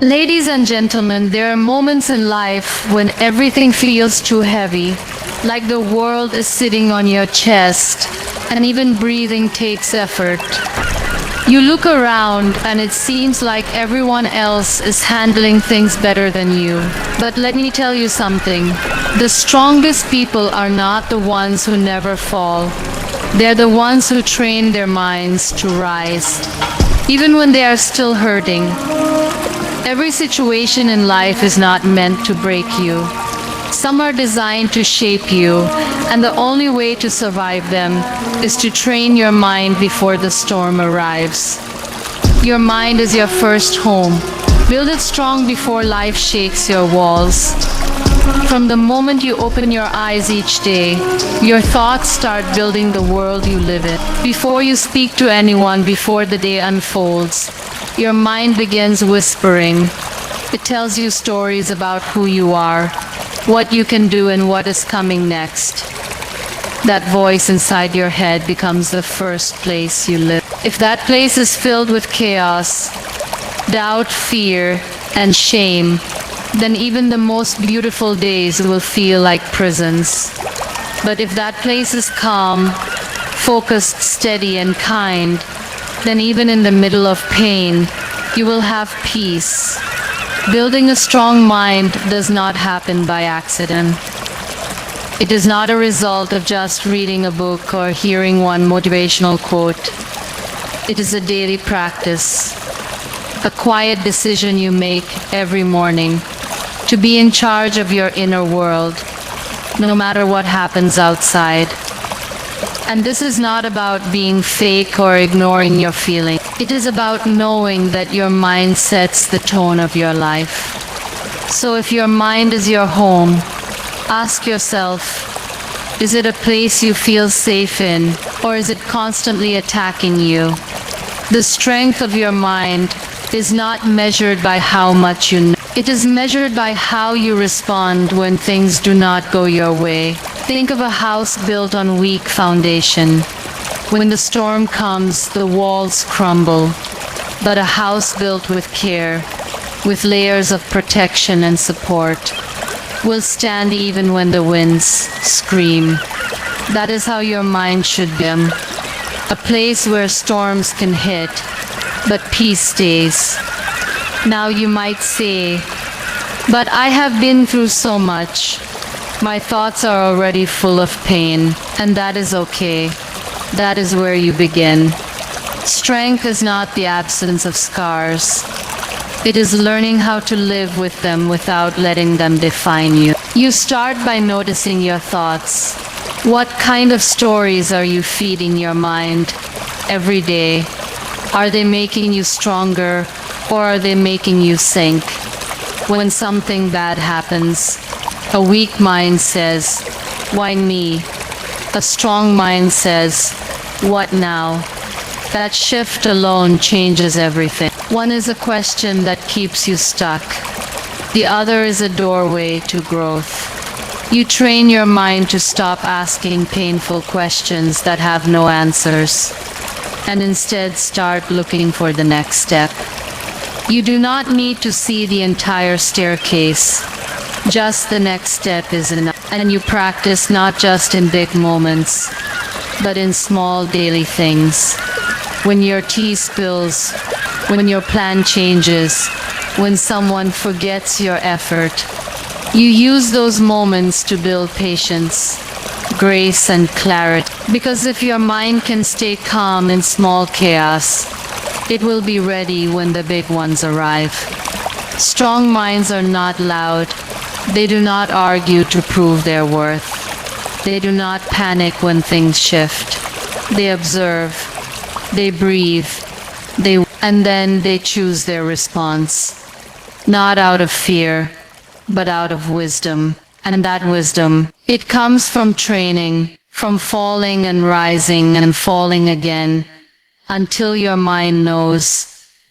Ladies and gentlemen, there are moments in life when everything feels too heavy, like the world is sitting on your chest, and even breathing takes effort. You look around and it seems like everyone else is handling things better than you. But let me tell you something. The strongest people are not the ones who never fall. They're the ones who train their minds to rise, even when they are still hurting. Every situation in life is not meant to break you. Some are designed to shape you, and the only way to survive them is to train your mind before the storm arrives. Your mind is your first home. Build it strong before life shakes your walls. From the moment you open your eyes each day, your thoughts start building the world you live in. Before you speak to anyone, before the day unfolds, your mind begins whispering. It tells you stories about who you are, what you can do, and what is coming next. That voice inside your head becomes the first place you live. If that place is filled with chaos, doubt, fear, and shame, then even the most beautiful days will feel like prisons. But if that place is calm, focused, steady, and kind, then even in the middle of pain, you will have peace. Building a strong mind does not happen by accident. It is not a result of just reading a book or hearing one motivational quote. It is a daily practice, a quiet decision you make every morning to be in charge of your inner world, no matter what happens outside. And this is not about being fake or ignoring your feelings. It is about knowing that your mind sets the tone of your life. So if your mind is your home, ask yourself, is it a place you feel safe in, or is it constantly attacking you? The strength of your mind is not measured by how much you know. It is measured by how you respond when things do not go your way. Think of a house built on weak foundation. When the storm comes, the walls crumble. But a house built with care, with layers of protection and support, will stand even when the winds scream. That is how your mind should be. A place where storms can hit, but peace stays. Now you might say, but I have been through so much. My thoughts are already full of pain, and that is okay. That is where you begin. Strength is not the absence of scars. It is learning how to live with them without letting them define you. You start by noticing your thoughts. What kind of stories are you feeding your mind every day? Are they making you stronger, or are they making you sink? When something bad happens, a weak mind says, "Why me?" A strong mind says, "What now?" That shift alone changes everything. One is a question that keeps you stuck. The other is a doorway to growth. You train your mind to stop asking painful questions that have no answers, and instead start looking for the next step. You do not need to see the entire staircase. Just the next step is enough. And you practice not just in big moments, but in small daily things. When your tea spills, when your plan changes, when someone forgets your effort, you use those moments to build patience, grace, and clarity. Because if your mind can stay calm in small chaos, it will be ready when the big ones arrive. Strong minds are not loud. They do not argue to prove their worth. They do not panic when things shift. They observe, they breathe, and then they choose their response. Not out of fear, but out of wisdom. And that wisdom, it comes from training, from falling and rising and falling again, until your mind knows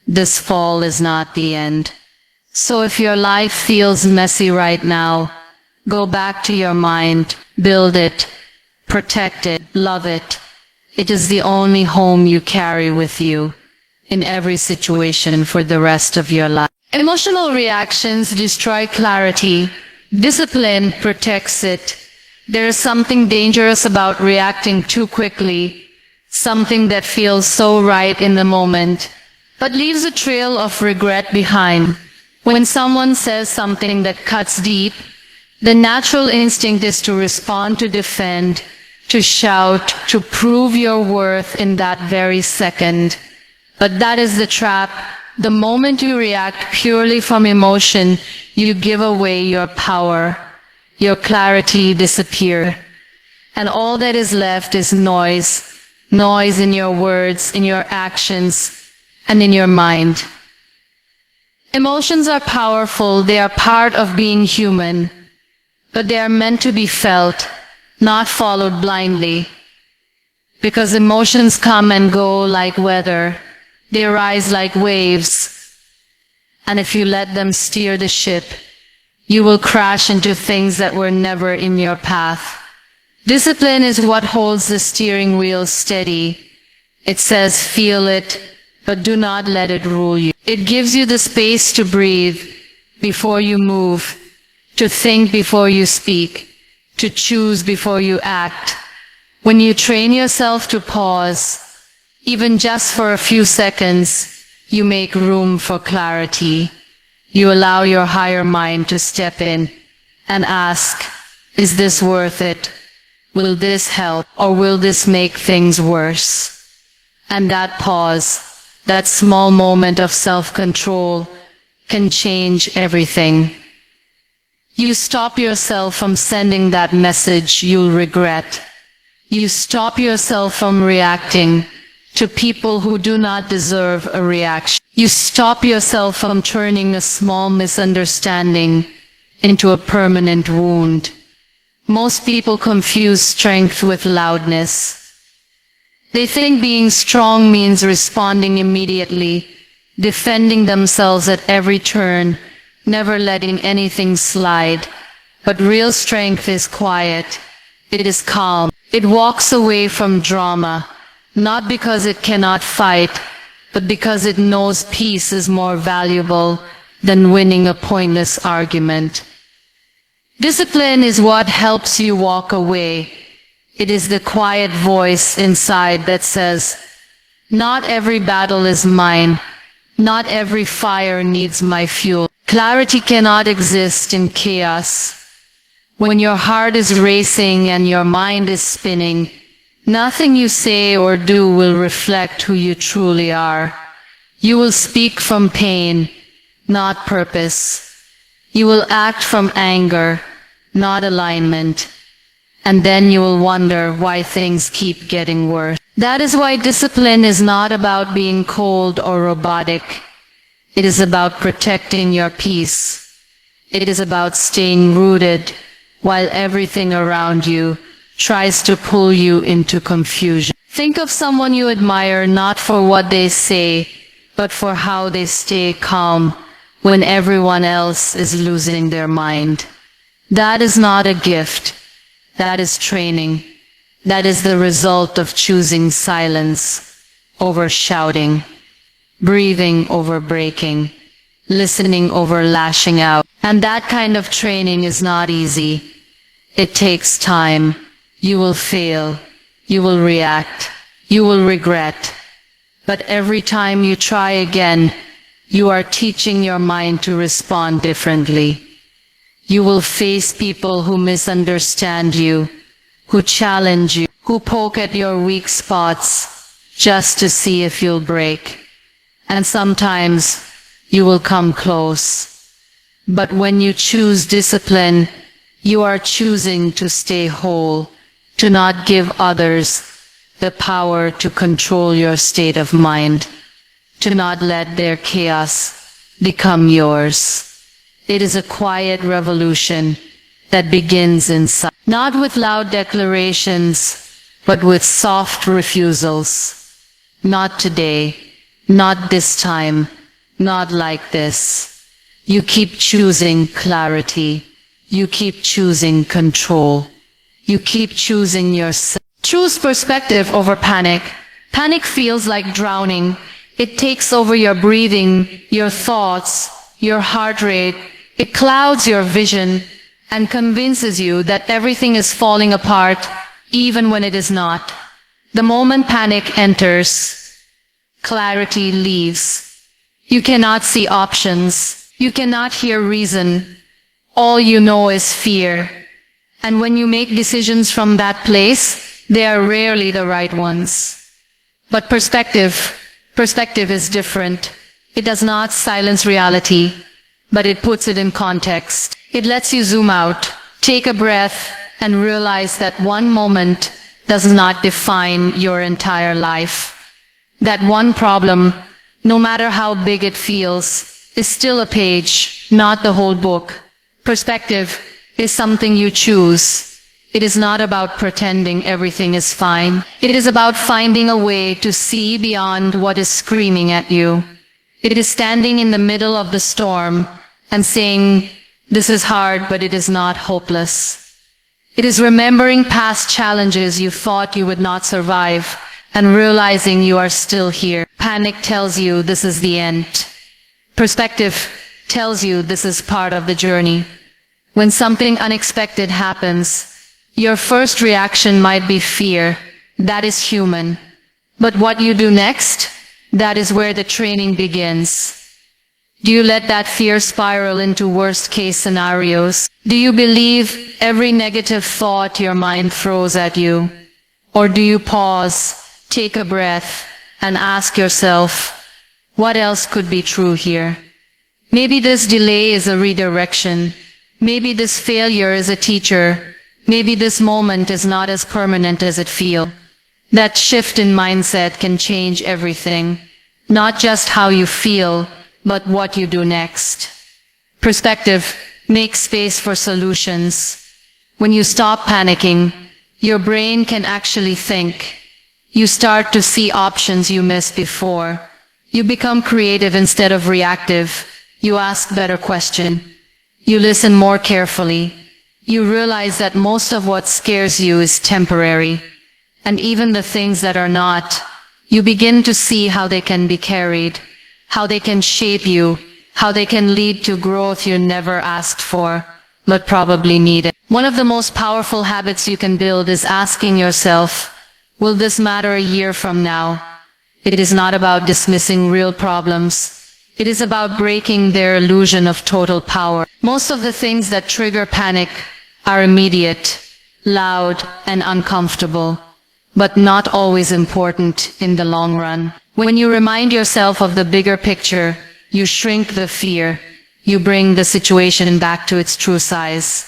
this fall is not the end. So if your life feels messy right now, go back to your mind, build it, protect it, love it. It is the only home you carry with you in every situation for the rest of your life. Emotional reactions destroy clarity. Discipline protects it. There is something dangerous about reacting too quickly, something that feels so right in the moment, but leaves a trail of regret behind. When someone says something that cuts deep, the natural instinct is to respond, to defend, to shout, to prove your worth in that very second. But that is the trap. The moment you react purely from emotion, you give away your power. Your clarity disappears. And all that is left is noise. Noise in your words, in your actions, and in your mind. Emotions are powerful. They are part of being human. But they are meant to be felt, not followed blindly. Because emotions come and go like weather. They rise like waves. And if you let them steer the ship, you will crash into things that were never in your path. Discipline is what holds the steering wheel steady. It says, feel it, but do not let it rule you. It gives you the space to breathe before you move, to think before you speak, to choose before you act. When you train yourself to pause, even just for a few seconds, you make room for clarity. You allow your higher mind to step in and ask, is this worth it? Will this help, or will this make things worse? And that pause, that small moment of self-control, can change everything. You stop yourself from sending that message you'll regret. You stop yourself from reacting to people who do not deserve a reaction. You stop yourself from turning a small misunderstanding into a permanent wound. Most people confuse strength with loudness. They think being strong means responding immediately, defending themselves at every turn, never letting anything slide. But real strength is quiet. It is calm. It walks away from drama, not because it cannot fight, but because it knows peace is more valuable than winning a pointless argument. Discipline is what helps you walk away. It is the quiet voice inside that says, not every battle is mine. Not every fire needs my fuel. Clarity cannot exist in chaos. When your heart is racing and your mind is spinning, nothing you say or do will reflect who you truly are. You will speak from pain, not purpose. You will act from anger, not alignment. And then you will wonder why things keep getting worse. That is why discipline is not about being cold or robotic. It is about protecting your peace. It is about staying rooted while everything around you tries to pull you into confusion. Think of someone you admire not for what they say, but for how they stay calm when everyone else is losing their mind. That is not a gift. That is training. That is the result of choosing silence over shouting, breathing over breaking, listening over lashing out. And that kind of training is not easy. It takes time. You will fail. You will react. You will regret. But every time you try again, you are teaching your mind to respond differently. You will face people who misunderstand you, who challenge you, who poke at your weak spots just to see if you'll break. And sometimes you will come close. But when you choose discipline, you are choosing to stay whole, to not give others the power to control your state of mind, to not let their chaos become yours. It is a quiet revolution that begins inside, not with loud declarations, but with soft refusals. Not today, not this time, not like this. You keep choosing clarity. You keep choosing control. You keep choosing yourself. Choose perspective over panic. Panic feels like drowning. It takes over your breathing, your thoughts, your heart rate. It clouds your vision and convinces you that everything is falling apart, even when it is not. The moment panic enters, clarity leaves. You cannot see options. You cannot hear reason. All you know is fear. And when you make decisions from that place, they are rarely the right ones. But perspective is different. It does not silence reality, but it puts it in context. It lets you zoom out, take a breath, and realize that one moment does not define your entire life. That one problem, no matter how big it feels, is still a page, not the whole book. Perspective is something you choose. It is not about pretending everything is fine. It is about finding a way to see beyond what is screaming at you. It is standing in the middle of the storm and saying, "This is hard, but it is not hopeless." It is remembering past challenges you thought you would not survive and realizing you are still here. Panic tells you this is the end. Perspective tells you this is part of the journey. When something unexpected happens, your first reaction might be fear. That is human. But what you do next, that is where the training begins. Do you let that fear spiral into worst-case scenarios? Do you believe every negative thought your mind throws at you? Or do you pause, take a breath, and ask yourself, what else could be true here? Maybe this delay is a redirection. Maybe this failure is a teacher. Maybe this moment is not as permanent as it feels. That shift in mindset can change everything. Not just how you feel, but what you do next. Perspective makes space for solutions. When you stop panicking, your brain can actually think. You start to see options you missed before. You become creative instead of reactive. You ask better questions. You listen more carefully. You realize that most of what scares you is temporary. And even the things that are not, you begin to see how they can be carried, how they can shape you, how they can lead to growth you never asked for, but probably needed. One of the most powerful habits you can build is asking yourself, will this matter a year from now? It is not about dismissing real problems. It is about breaking their illusion of total power. Most of the things that trigger panic are immediate, loud, and uncomfortable, but not always important in the long run. When you remind yourself of the bigger picture, you shrink the fear. You bring the situation back to its true size.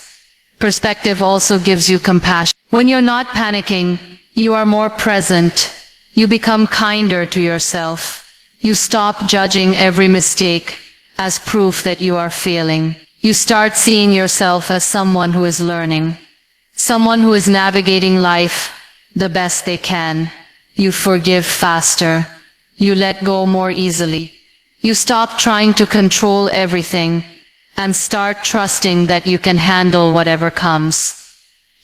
Perspective also gives you compassion. When you're not panicking, you are more present. You become kinder to yourself. You stop judging every mistake as proof that you are failing. You start seeing yourself as someone who is learning, someone who is navigating life the best they can. You forgive faster. You let go more easily. You stop trying to control everything and start trusting that you can handle whatever comes.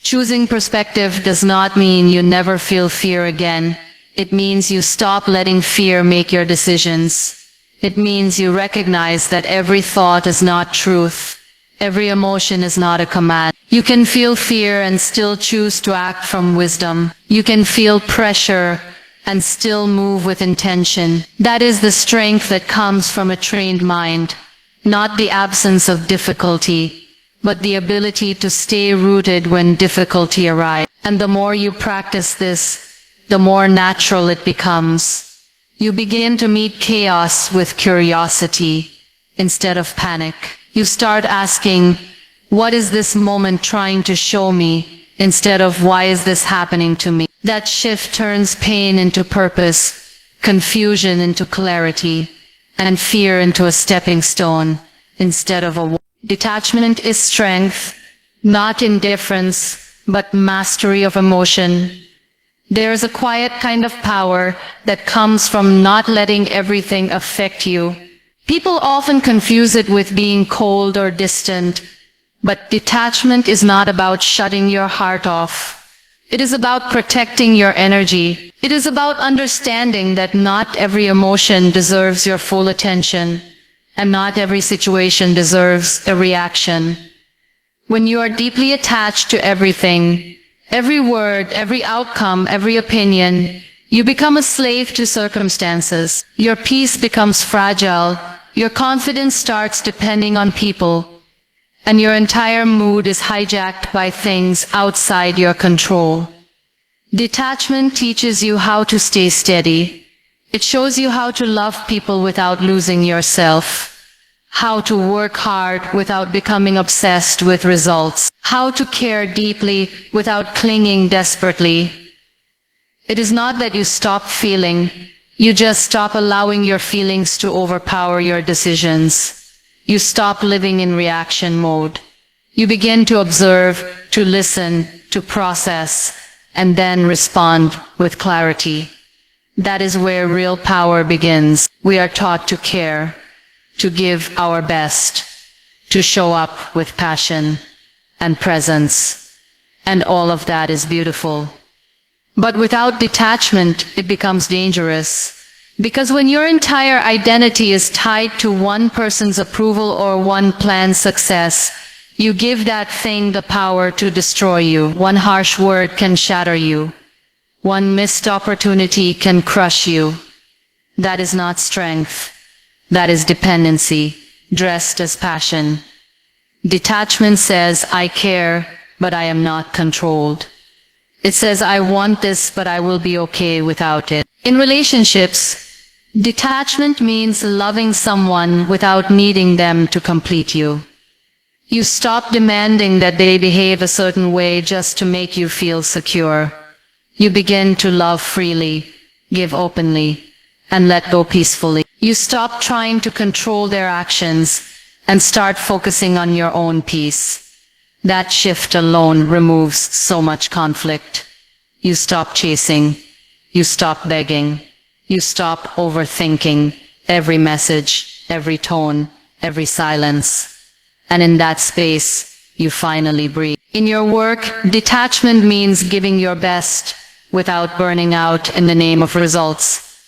Choosing perspective does not mean you never feel fear again. It means you stop letting fear make your decisions. It means you recognize that every thought is not truth. Every emotion is not a command. You can feel fear and still choose to act from wisdom. You can feel pressure and still move with intention. That is the strength that comes from a trained mind. Not the absence of difficulty, but the ability to stay rooted when difficulty arrives. And the more you practice this, the more natural it becomes. You begin to meet chaos with curiosity instead of panic. You start asking, what is this moment trying to show me, instead of why is this happening to me? That shift turns pain into purpose, confusion into clarity, and fear into a stepping stone instead of a wall. Detachment is strength, not indifference, but mastery of emotion. There is a quiet kind of power that comes from not letting everything affect you. People often confuse it with being cold or distant, but detachment is not about shutting your heart off. It is about protecting your energy. It is about understanding that not every emotion deserves your full attention, and not every situation deserves a reaction. When you are deeply attached to everything, every word, every outcome, every opinion, you become a slave to circumstances. Your peace becomes fragile, your confidence starts depending on people, and your entire mood is hijacked by things outside your control. Detachment teaches you how to stay steady. It shows you how to love people without losing yourself, how to work hard without becoming obsessed with results, how to care deeply without clinging desperately. It is not that you stop feeling, you just stop allowing your feelings to overpower your decisions. You stop living in reaction mode. You begin to observe, to listen, to process, and then respond with clarity. That is where real power begins. We are taught to care, to give our best, to show up with passion and presence. And all of that is beautiful. But without detachment, it becomes dangerous. Because when your entire identity is tied to one person's approval or one plan's success, you give that thing the power to destroy you. One harsh word can shatter you. One missed opportunity can crush you. That is not strength. That is dependency, dressed as passion. Detachment says, I care, but I am not controlled. It says, I want this, but I will be okay without it. In relationships, detachment means loving someone without needing them to complete you. You stop demanding that they behave a certain way just to make you feel secure. You begin to love freely, give openly, and let go peacefully. You stop trying to control their actions and start focusing on your own peace. That shift alone removes so much conflict. You stop chasing. You stop begging. You stop overthinking every message, every tone, every silence. And in that space, you finally breathe. In your work, detachment means giving your best without burning out in the name of results.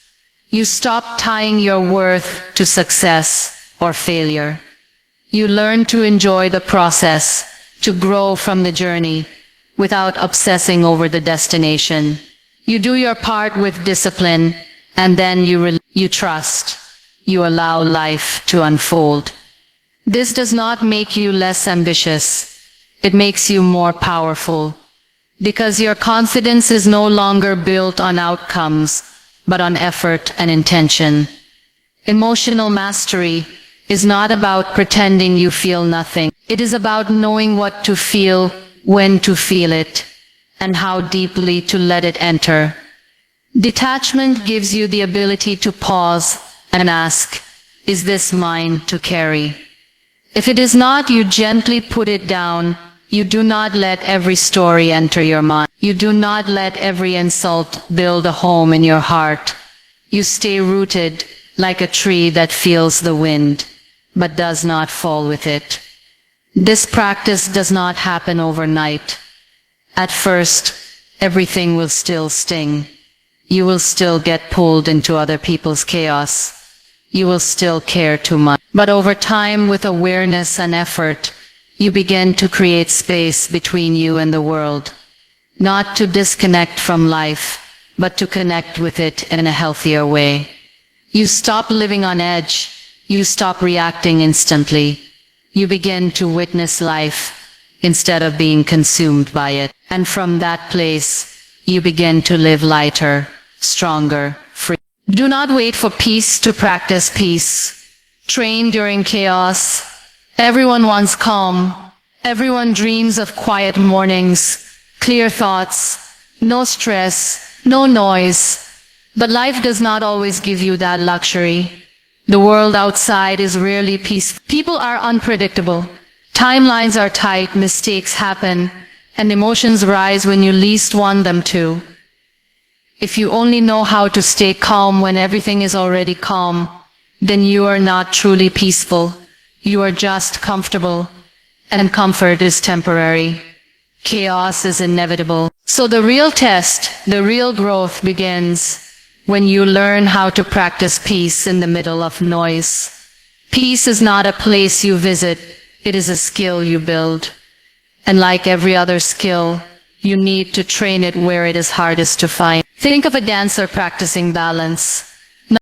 You stop tying your worth to success or failure. You learn to enjoy the process, to grow from the journey, without obsessing over the destination. You do your part with discipline, and then you trust. You allow life to unfold. This does not make you less ambitious. It makes you more powerful. Because your confidence is no longer built on outcomes, but on effort and intention. Emotional mastery is not about pretending you feel nothing. It is about knowing what to feel, when to feel it, and how deeply to let it enter. Detachment gives you the ability to pause and ask, is this mine to carry? If it is not, you gently put it down. You do not let every story enter your mind. You do not let every insult build a home in your heart. You stay rooted like a tree that feels the wind, but does not fall with it. This practice does not happen overnight. At first, everything will still sting. You will still get pulled into other people's chaos. You will still care too much. But over time, with awareness and effort, you begin to create space between you and the world. Not to disconnect from life, but to connect with it in a healthier way. You stop living on edge. You stop reacting instantly. You begin to witness life instead of being consumed by it. And from that place, you begin to live lighter, stronger, free. Do not wait for peace to practice peace. Train during chaos. Everyone wants calm. Everyone dreams of quiet mornings, clear thoughts, no stress, no noise. But life does not always give you that luxury. The world outside is rarely peaceful. People are unpredictable. Timelines are tight, mistakes happen, and emotions rise when you least want them to. If you only know how to stay calm when everything is already calm, then you are not truly peaceful. You are just comfortable, and comfort is temporary. Chaos is inevitable. So the real test, the real growth begins when you learn how to practice peace in the middle of noise. Peace is not a place you visit, it is a skill you build. And like every other skill, you need to train it where it is hardest to find. Think of a dancer practicing balance.